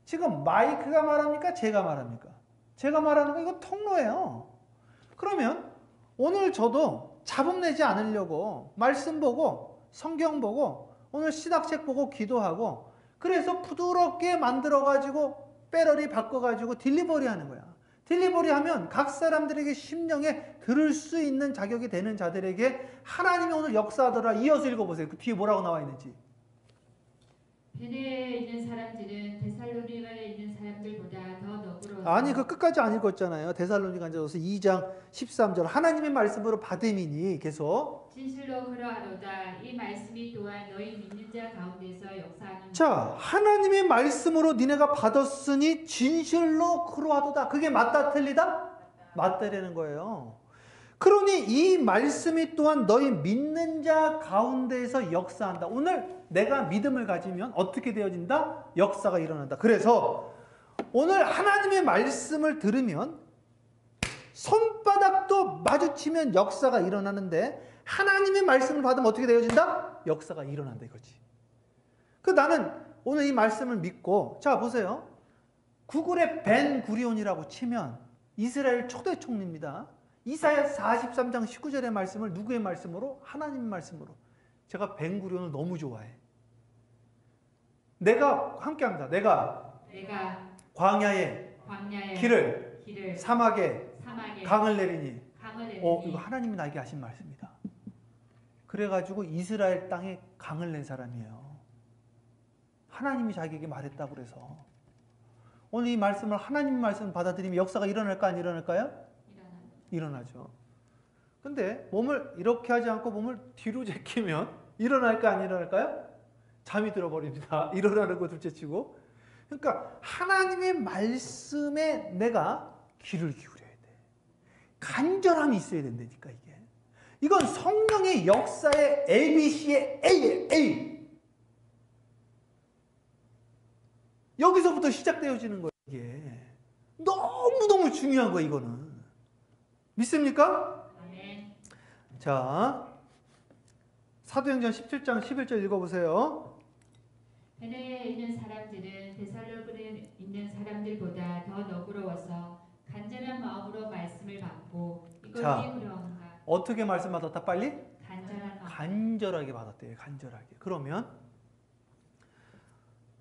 지금 마이크가 말합니까? 제가 말합니까? 제가 말하는 거 이거 통로예요. 그러면 오늘 저도 잡음 내지 않으려고 말씀 보고 성경 보고 오늘 신학책 보고 기도하고 그래서 부드럽게 만들어가지고 빼러리 바꿔가지고 딜리버리 하는 거야. 딜리버리 하면 각 사람들에게 심령에 들을 수 있는 자격이 되는 자들에게 하나님이 오늘 역사하더라. 이어서 읽어보세요. 그 뒤에 뭐라고 나와 있는지. 베네에 있는 사람들은 데살로니가에 있는 사람들보다 더 너그러워서 아니 그 끝까지 안 읽었잖아요. 데살로니가전서 2장 13절 하나님의 말씀으로 받음이니 계속 진실로 그러하로다. 이 말씀이 또한 너희 믿는 자 가운데서 역사하는 자 하나님의 말씀으로 니네가 받았으니 진실로 그러하도다. 그게 맞다 틀리다? 맞다라는 거예요. 그러니 이 말씀이 또한 너희 믿는 자 가운데에서 역사한다. 오늘 내가 믿음을 가지면 어떻게 되어진다? 역사가 일어난다. 그래서 오늘 하나님의 말씀을 들으면 손바닥도 마주치면 역사가 일어나는데 하나님의 말씀을 받으면 어떻게 되어진다? 역사가 일어난다 이거지. 그 나는 오늘 이 말씀을 믿고 자 보세요. 구글에 벤 구리온이라고 치면 이스라엘 초대 총리입니다. 이사야 43장 19절의 말씀을 누구의 말씀으로? 하나님 말씀으로. 제가 벤 구리온을 너무 좋아해. 내가 함께합니다. 내가 광야에 길을 사막에 강을 내리니. 이거 하나님이 나에게 하신 말씀이다. 그래가지고 이스라엘 땅에 강을 낸 사람이에요. 하나님이 자기에게 말했다고 그래서. 오늘 이 말씀을 하나님 말씀을 받아들이면 역사가 일어날까 안 일어날까요? 일어나죠. 근데 몸을 이렇게 하지 않고 몸을 뒤로 제끼면 일어날까 안 일어날까요? 잠이 들어버립니다. 일어나는 거 둘째치고. 그러니까 하나님의 말씀에 내가 귀를 기울여야 돼. 간절함이 있어야 된다니까 이게. 이건 성령의 역사의 ABC의 A예요. A. 여기서부터 시작되어지는 거예요. 이게 너무너무 중요한 거예요. 이거는. 믿습니까? 아멘. 자, 사도행전 17장 11절 읽어보세요. 베네에 있는 사람들은 데살로니가에 있는 사람들보다 더 너그러워서 간절한 마음으로 말씀을 받고 이것이 자, 그러한가? 어떻게 말씀 받았다 빨리? 간절한 마음. 간절하게 받았대요. 간절하게. 그러면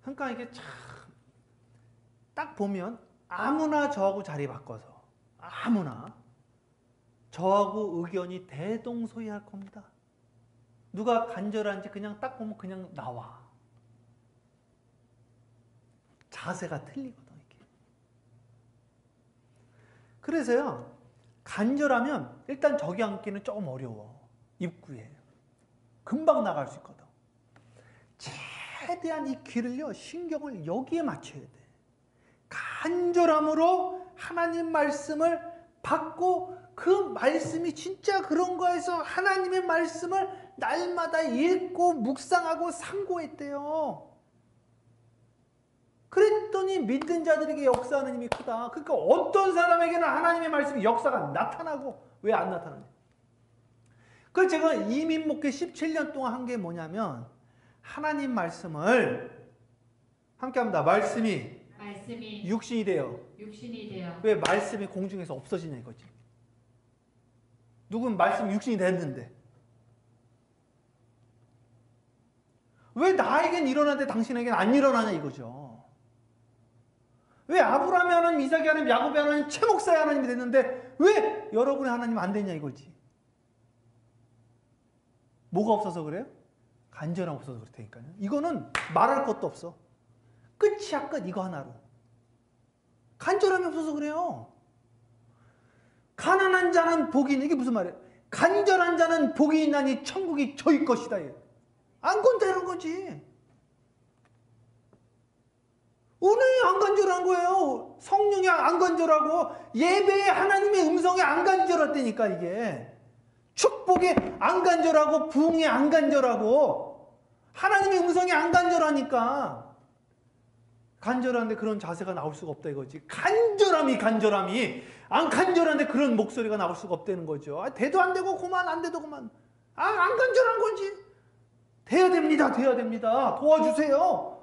그러니까 이게 참 딱 보면 아무나 저하고 자리 바꿔서 아무나 저하고 의견이 대동소이할 겁니다. 누가 간절한지 그냥 딱 보면 그냥 나와. 자세가 틀리거든 이게. 그래서요. 간절하면 일단 저기 앉기는 조금 어려워. 입구에. 금방 나갈 수 있거든. 최대한 이 귀를요. 신경을 여기에 맞춰야 돼. 간절함으로 하나님 말씀을 받고 그 말씀이 진짜 그런 거에서 하나님의 말씀을 날마다 읽고 묵상하고 상고했대요. 그랬더니 믿는 자들에게 역사하는 힘이 크다. 그러니까 어떤 사람에게는 하나님의 말씀이 역사가 나타나고 왜 안 나타나냐. 그래서 제가 이민 목회 17년 동안 한 게 뭐냐면 하나님 말씀을 함께합니다. 말씀이 육신이 돼요. 왜 말씀이 공중에서 없어지냐 이거지. 누군 말씀이 육신이 됐는데 왜 나에겐 일어나는데 당신에겐 안 일어나냐 이거죠. 왜 아브라함의 하나님, 이삭의 하나님, 야곱의 하나님, 최 목사의 하나님이 됐는데 왜 여러분의 하나님 안 됐냐 이거지. 뭐가 없어서 그래요? 간절함 없어서 그렇다니까요. 이거는 말할 것도 없어. 끝이야 끝. 이거 하나로. 간절함이 없어서 그래요. 가난한 자는 복이 있는 이게 무슨 말이에요? 간절한 자는 복이 있나니 천국이 저희 것이다. 안 건드리는 거지. 은혜에 안 간절한 거예요. 성령이 안 간절하고 예배에 하나님의 음성에 안 간절했다니까 이게. 축복에 안 간절하고 부흥에 안 간절하고 하나님의 음성에 안 간절하니까 간절한데 그런 자세가 나올 수가 없다 이거지. 간절함이 안 간절한데 그런 목소리가 나올 수가 없다는 거죠. 돼도 안 되고 그만 안 돼도 그만. 안 간절한 거지. 돼야 됩니다. 도와주세요.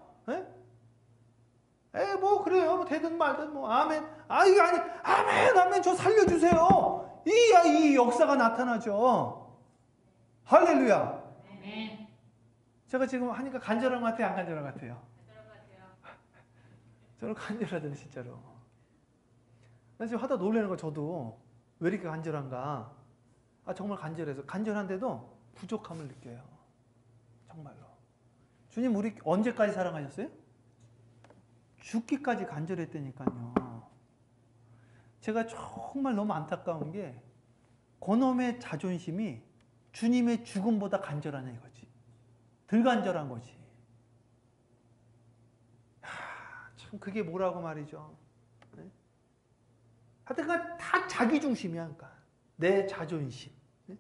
뭐 그래요. 뭐 되든 말든 뭐 아멘. 이게 아니 아멘 저 살려주세요. 이 역사가 나타나죠. 할렐루야. 아멘. 제가 지금 하니까 간절한 것 같아요, 안 간절한 것 같아요? 저는 간절하더니 진짜로. 나 지금 하다 놀라는 거 저도 왜 이렇게 간절한가? 정말 간절해서 간절한데도 부족함을 느껴요. 정말로. 주님 우리 언제까지 사랑하셨어요? 죽기까지 간절했다니까요. 제가 정말 너무 안타까운 게 그놈의 자존심이 주님의 죽음보다 간절하냐 이거지. 덜 간절한 거지. 참 그게 뭐라고 말이죠. 네? 하여튼 다 자기 중심이야. 그러니까. 내 자존심. 네?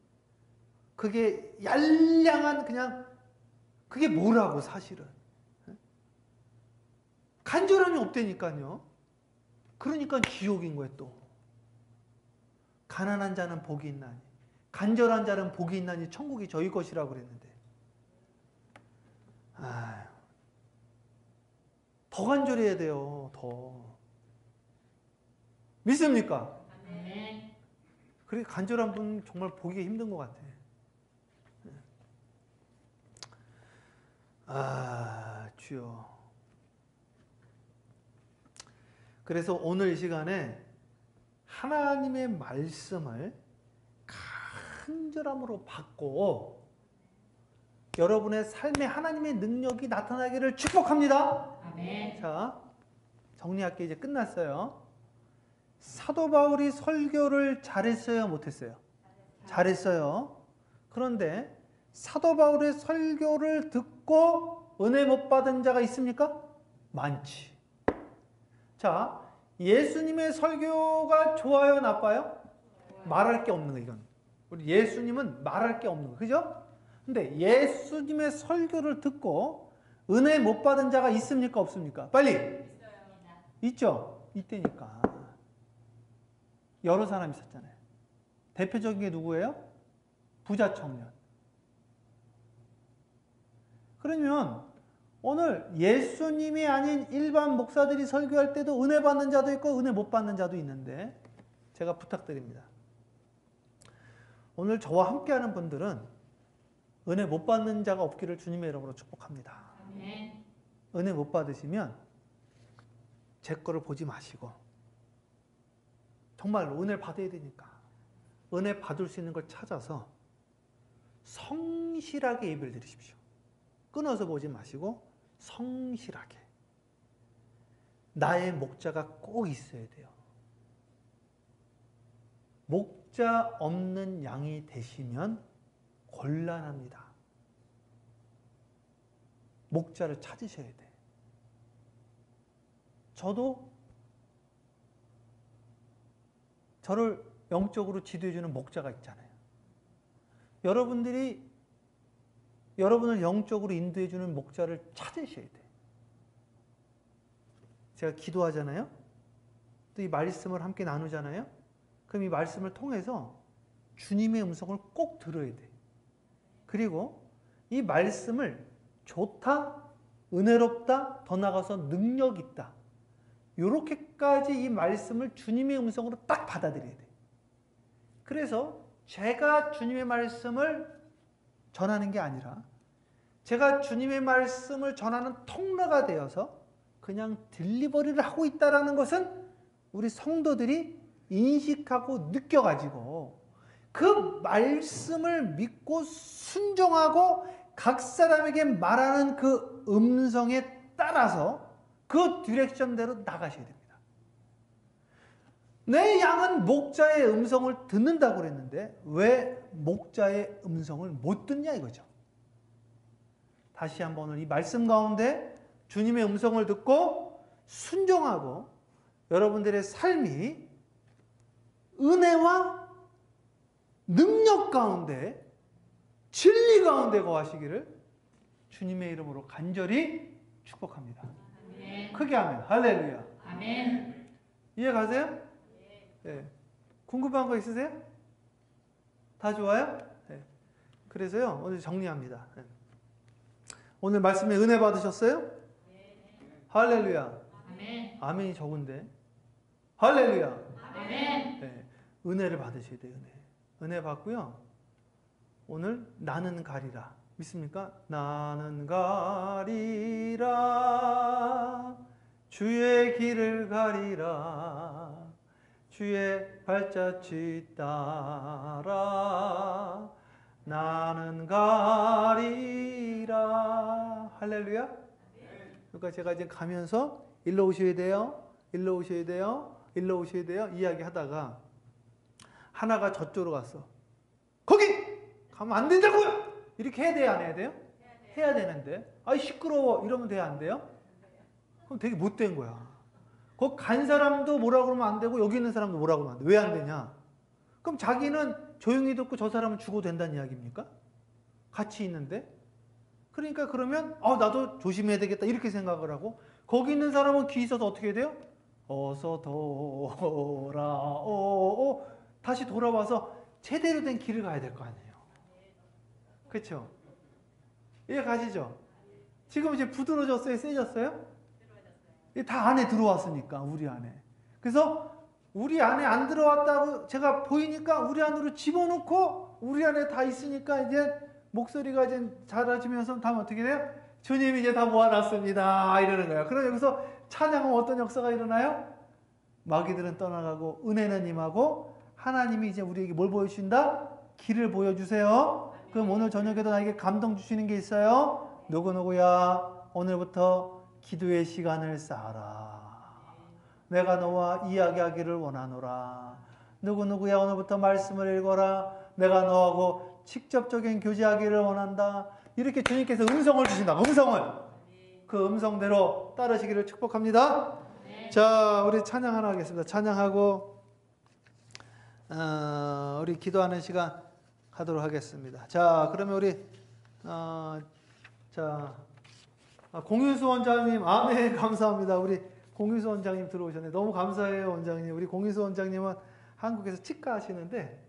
그게 얄량한 그냥 그게 뭐라고 사실은. 네? 간절함이 없다니까요. 그러니까 지옥인 거예요 또. 가난한 자는 복이 있나니 간절한 자는 복이 있나니 천국이 저희 것이라고 그랬는데 더 간절해야 돼요. 더. 믿습니까? 아멘. 그렇게 간절한 분 정말 보기 힘든 것 같아. 아, 주여. 그래서 오늘 이 시간에 하나님의 말씀을 간절함으로 받고 여러분의 삶에 하나님의 능력이 나타나기를 축복합니다. 아멘. 자, 정리할 게 이제 끝났어요. 사도 바울이 설교를 잘했어요, 못했어요? 잘했어요. 그런데 사도 바울의 설교를 듣고 은혜 못 받은 자가 있습니까? 많지. 자, 예수님의 설교가 좋아요, 나빠요? 말할 게 없는 거 이건. 우리 예수님은 말할 게 없는 거, 그죠? 근데 예수님의 설교를 듣고 은혜 못 받은 자가 있습니까, 없습니까? 빨리. 있죠? 이때니까. 여러 사람 있었잖아요. 대표적인 게 누구예요? 부자 청년. 그러면 오늘 예수님이 아닌 일반 목사들이 설교할 때도 은혜 받는 자도 있고 은혜 못 받는 자도 있는데 제가 부탁드립니다. 오늘 저와 함께하는 분들은 은혜 못 받는 자가 없기를 주님의 이름으로 축복합니다. 아멘. 은혜 못 받으시면 제 거를 보지 마시고 정말 은혜를 받아야 되니까 은혜 받을 수 있는 걸 찾아서 성실하게 예배를 드리십시오. 끊어서 보지 마시고 성실하게. 나의 목자가 꼭 있어야 돼요. 목자 없는 양이 되시면 곤란합니다. 목자를 찾으셔야 돼. 저도 저를 영적으로 지도해주는 목자가 있잖아요. 여러분들이 여러분을 영적으로 인도해주는 목자를 찾으셔야 돼. 제가 기도하잖아요. 또 이 말씀을 함께 나누잖아요. 그럼 이 말씀을 통해서 주님의 음성을 꼭 들어야 돼. 그리고 이 말씀을 좋다, 은혜롭다, 더 나아가서 능력 있다. 이렇게까지 이 말씀을 주님의 음성으로 딱 받아들여야 돼. 그래서 제가 주님의 말씀을 전하는 게 아니라 제가 주님의 말씀을 전하는 통로가 되어서 그냥 딜리버리를 하고 있다는 것은 우리 성도들이 인식하고 느껴가지고 그 말씀을 믿고 순종하고 각 사람에게 말하는 그 음성에 따라서 그 디렉션대로 나가셔야 됩니다. 내 양은 목자의 음성을 듣는다고 그랬는데 왜 목자의 음성을 못 듣냐 이거죠. 다시 한번 오늘 이 말씀 가운데 주님의 음성을 듣고 순종하고 여러분들의 삶이 은혜와 능력 가운데 진리 가운데 거하시기를 주님의 이름으로 간절히 축복합니다. 아멘. 크게 하면 할렐루야. 아멘. 이해 가세요? 네. 궁금한 거 있으세요? 다 좋아요? 네. 그래서요 오늘 정리합니다. 네. 오늘 말씀에 은혜 받으셨어요? 할렐루야. 아멘. 아멘이 적은데 할렐루야. 아멘. 네. 은혜를 받으셔야 돼요. 은혜 받고요. 오늘 나는 가리라. 믿습니까? 나는 가리라. 주의 길을 가리라. 주의 발자취 따라 나는 가리라. 할렐루야. 그러니까 제가 이제 가면서 일로 오셔야 돼요. 일로 오셔야 돼요. 일로 오셔야 돼요. 이야기하다가 하나가 저쪽으로 갔어. 거기 가면 안 된다고요. 이렇게 해야 돼요, 안 해야 돼요? 해야 되는데 아이 시끄러워 이러면 돼요, 안 돼요? 그럼 되게 못된 거야. 거기 간 사람도 뭐라 그러면 안 되고 여기 있는 사람도 뭐라 그러면 안 돼. 왜 안 되냐? 그럼 자기는 조용히 듣고 저 사람은 죽어도 된다는 이야기입니까? 같이 있는데? 그러니까 그러면 나도 조심해야 되겠다 이렇게 생각을 하고 거기 있는 사람은 귀 있어서 어떻게 해야 돼요? 어서 돌아오. 다시 돌아와서 제대로 된 길을 가야 될 거 아니에요. 그렇죠? 이해 가시죠? 지금 이제 부드러워졌어요? 세졌어요? 다 안에 들어왔으니까 우리 안에. 그래서 우리 안에 안 들어왔다고 제가 보이니까 우리 안으로 집어넣고 우리 안에 다 있으니까 이제 목소리가 이제 작아지면서 다음 어떻게 돼요? 주님이 이제 다 모아놨습니다. 이러는 거예요. 그럼 여기서 찬양하면 어떤 역사가 일어나요? 마귀들은 떠나가고 은혜는 임하고 하나님이 이제 우리에게 뭘 보여주신다? 길을 보여주세요. 그럼 오늘 저녁에도 나에게 감동 주시는 게 있어요. 누구누구야 오늘부터 기도의 시간을 쌓아라. 내가 너와 이야기하기를 원하노라. 누구누구야 오늘부터 말씀을 읽어라. 내가 너하고 직접적인 교제하기를 원한다. 이렇게 주님께서 음성을 주신다. 음성을. 그 음성대로 따르시기를 축복합니다. 자, 우리 찬양 하나 하겠습니다. 찬양하고 우리 기도하는 시간 가도록 하겠습니다. 자, 그러면 우리 공유수 원장님, 아멘, 감사합니다. 우리 공유수 원장님 들어오셨네. 너무 감사해요, 원장님. 우리 공유수 원장님은 한국에서 치과 하시는데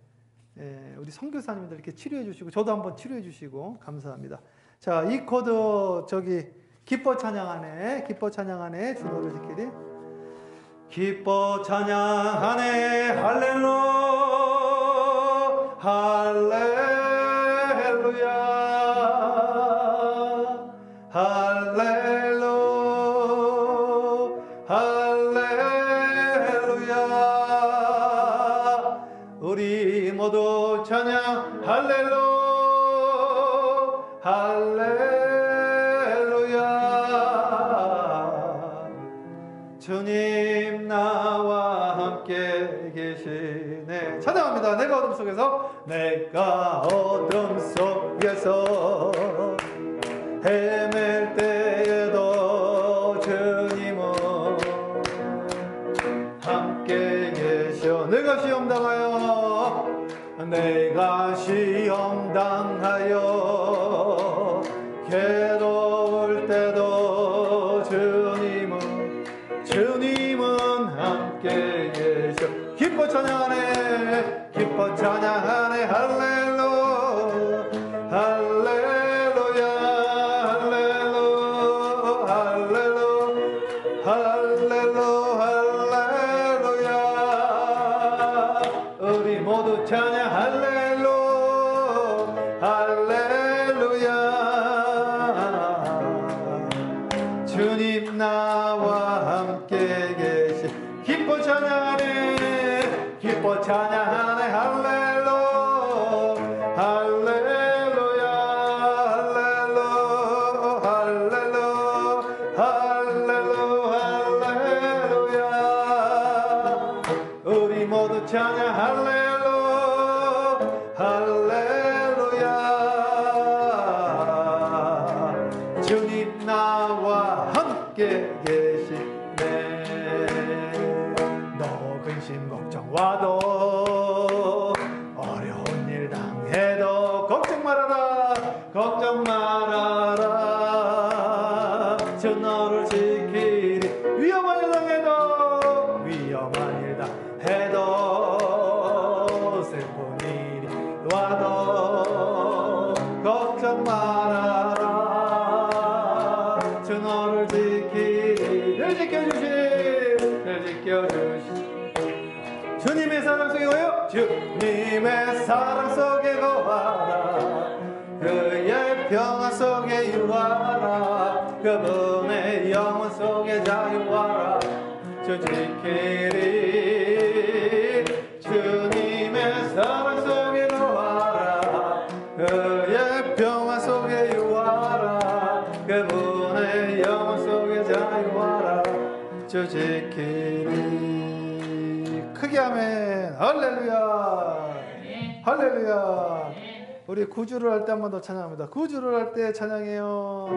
우리 선교사님들 이렇게 치료해 주시고 저도 한번 치료해 주시고 감사합니다. 자, 이 코드 기뻐 찬양하네, 기뻐 찬양하네 주노를 지키리. 기뻐 찬양하네 할렐루 할렐루야 할렐루 할렐루야 우리 모두 찬양 할렐루 할렐루야 주님 나와 함께 계시네. 찬양합니다. 내가 어둠 속에서 헤맬 때에도 주님은 함께 계셔. 내가 시험 당하여 괴로울 때도 주님은 함께 계셔. 기뻐 찬양하네 할렐루 할렐루야 할렐루 할렐루야 우리 모두 찬양 할렐루 할렐루야 주님 나와 함께 계시. 기뻐 찬양하네 할렐루 할렐루야 할렐루 할렐루야 우리 모두 찬양 할렐루 할렐루야 주님 나와 함께 계시네. 너 근심 걱정 와도 어려운 일 당해도 걱정 말아라 주 너를 지키리. 위험한 일 당해도 슬픈 일이 와도 걱정 말아라 주 너를 지키리. 늘 지켜주시 주님의 사랑 속에 거요 주님의 사랑 속에 거하라 그의 평화 속에 유하라 그분의 영혼 속에 자유하라 주 지키리. 주님의 사랑 속에 거하라 그의 평화 속에 유하라 그분의 영혼 속에 자유하라 주 지키리. 크게 아멘. 할렐루야 할렐루야. 우리 구주를 할 때 한 번 더 찬양합니다. 구주를 할 때 찬양해요.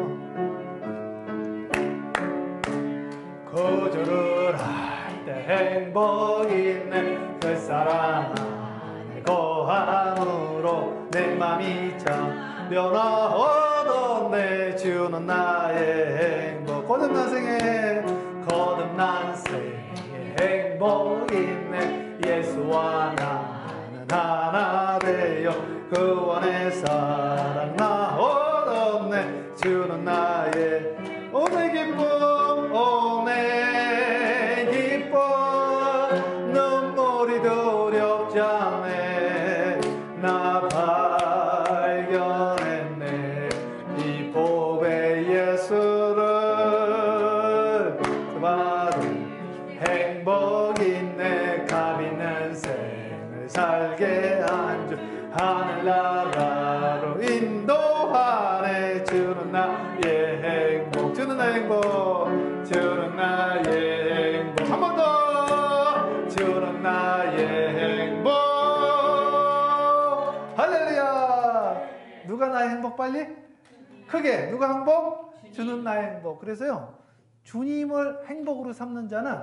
구주를 할 때 행복 있네 그 사랑 안에 거함으로 내 맘이 참 변화 얻었네 주는 나의 행복. 거듭난 생에 행복 있네 예수와 나는 하나 되어 그 안에 사랑 나 얻었네 주는 나의 오늘 기쁨 오늘 기쁨 예수를 받은 행복 있네. 감 있는 생을 살게 한 주 하늘나라로 인도하네. 주는 나의 행복, 주는 나의 행복, 주는 나의 행복. 한 번 더. 주는 나의 행복. 할렐루야. 누가 나의 행복? 빨리 크게. 누가 행복? 주는 나의 행복. 그래서요, 주님을 행복으로 삼는 자는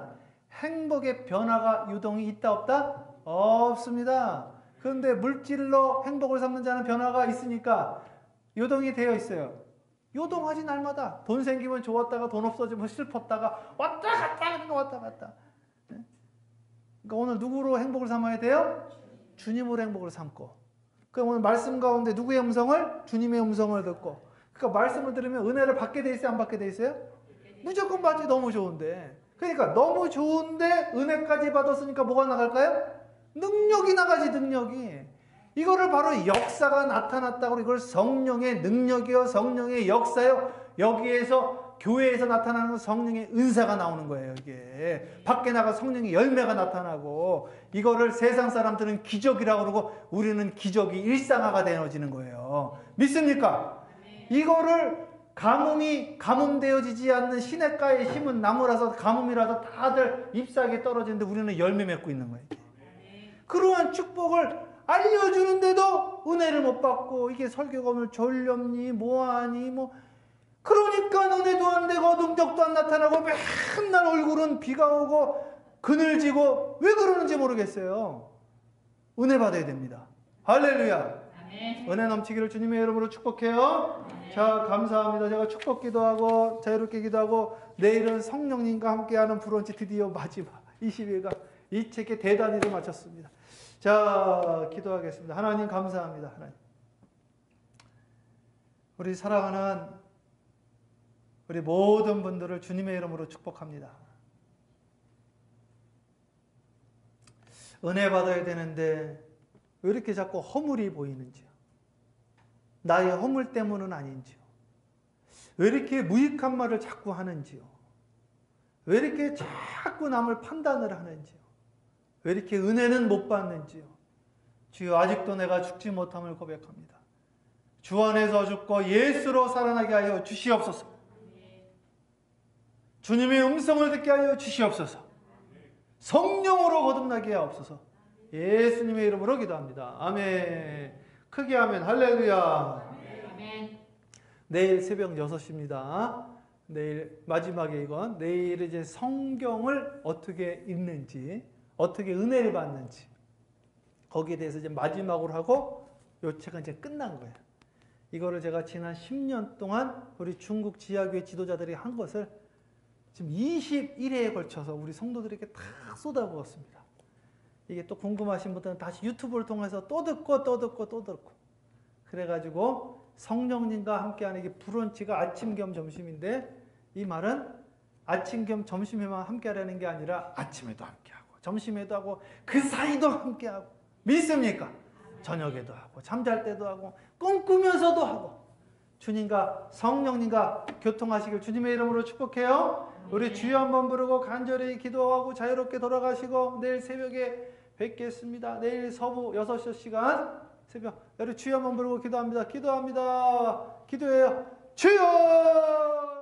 행복의 변화가 유동이 있다 없다? 없습니다. 그런데 물질로 행복을 삼는 자는 변화가 있으니까 요동이 되어 있어요. 요동하지 날마다. 돈 생기면 좋았다가 돈 없어지면 슬펐다가 왔다 갔다 왔다 갔다. 그러니까 오늘 누구로 행복을 삼아야 돼요? 주님으로 행복을 삼고. 그럼 오늘 말씀 가운데 누구의 음성을? 주님의 음성을 듣고. 그러니까 말씀을 들으면 은혜를 받게 돼 있어요? 안 받게 돼 있어요? 무조건 받지. 너무 좋은데. 그러니까 너무 좋은데 은혜까지 받았으니까 뭐가 나갈까요? 능력이 나가지. 능력이. 이거를 바로 역사가 나타났다고. 이걸 성령의 능력이요, 성령의 역사요. 여기에서 교회에서 나타나는 성령의 은사가 나오는 거예요. 이게 밖에 나가 성령의 열매가 나타나고, 이거를 세상 사람들은 기적이라고 그러고 우리는 기적이 일상화가 되어지는 거예요. 믿습니까? 이거를 가뭄되어지지 않는 시냇가에 심은 나무라서 가뭄이라서 다들 잎사귀에 떨어지는데 우리는 열매 맺고 있는 거예요. 그러한 축복을 알려주는데도 은혜를 못 받고, 이게 설교가 오늘 졸렵니 뭐하니 뭐, 그러니까 은혜도 안 되고 능력도 안 나타나고 맨날 얼굴은 비가 오고 그늘지고. 왜 그러는지 모르겠어요. 은혜 받아야 됩니다. 할렐루야. 아멘. 은혜 넘치기를 주님의 이름으로 축복해요. 자, 감사합니다. 제가 축복 기도하고 자유롭게 기도하고, 내일은 성령님과 함께하는 브런치 드디어 마지막 20일간 이 책에 대단히를 마쳤습니다. 자, 기도하겠습니다. 하나님 감사합니다. 하나님, 우리 사랑하는 우리 모든 분들을 주님의 이름으로 축복합니다. 은혜 받아야 되는데 왜 이렇게 자꾸 허물이 보이는지요? 나의 허물 때문은 아닌지요? 왜 이렇게 무익한 말을 자꾸 하는지요? 왜 이렇게 자꾸 남을 판단을 하는지요? 왜 이렇게 은혜는 못 받는지요? 주여, 아직도 내가 죽지 못함을 고백합니다. 주 안에서 죽고 예수로 살아나게 하여 주시옵소서. 주님의 음성을 듣게 하여 주시옵소서. 성령으로 거듭나게 하옵소서. 예수님의 이름으로 기도합니다. 아멘. 크게 아멘. 할렐루야. 아멘. 내일 새벽 6시입니다. 내일 마지막에 이건 내일 이제 성경을 어떻게 읽는지, 어떻게 은혜를 받는지, 거기에 대해서 이제 마지막으로 하고 요 책은 이제 끝난 거예요. 이거를 제가 지난 10년 동안 우리 중국 지하교회 지도자들이 한 것을 지금 21회에 걸쳐서 우리 성도들에게 다 쏟아부었습니다. 이게 또 궁금하신 분들은 다시 유튜브를 통해서 또 듣고 그래가지고 성령님과 함께하는 이게 브런치가 아침 겸 점심인데, 이 말은 아침 겸 점심에만 함께하려는 게 아니라 아침에도 함께하고 점심에도 하고 그 사이도 함께하고. 믿습니까? 저녁에도 하고 잠잘 때도 하고 꿈꾸면서도 하고, 주님과 성령님과 교통하시길 주님의 이름으로 축복해요. 우리 주여 한번 부르고 간절히 기도하고 자유롭게 돌아가시고 내일 새벽에 뵙겠습니다. 내일 서부 6시간 새벽 우리 주여 한번 부르고 기도합니다. 기도해요. 주여!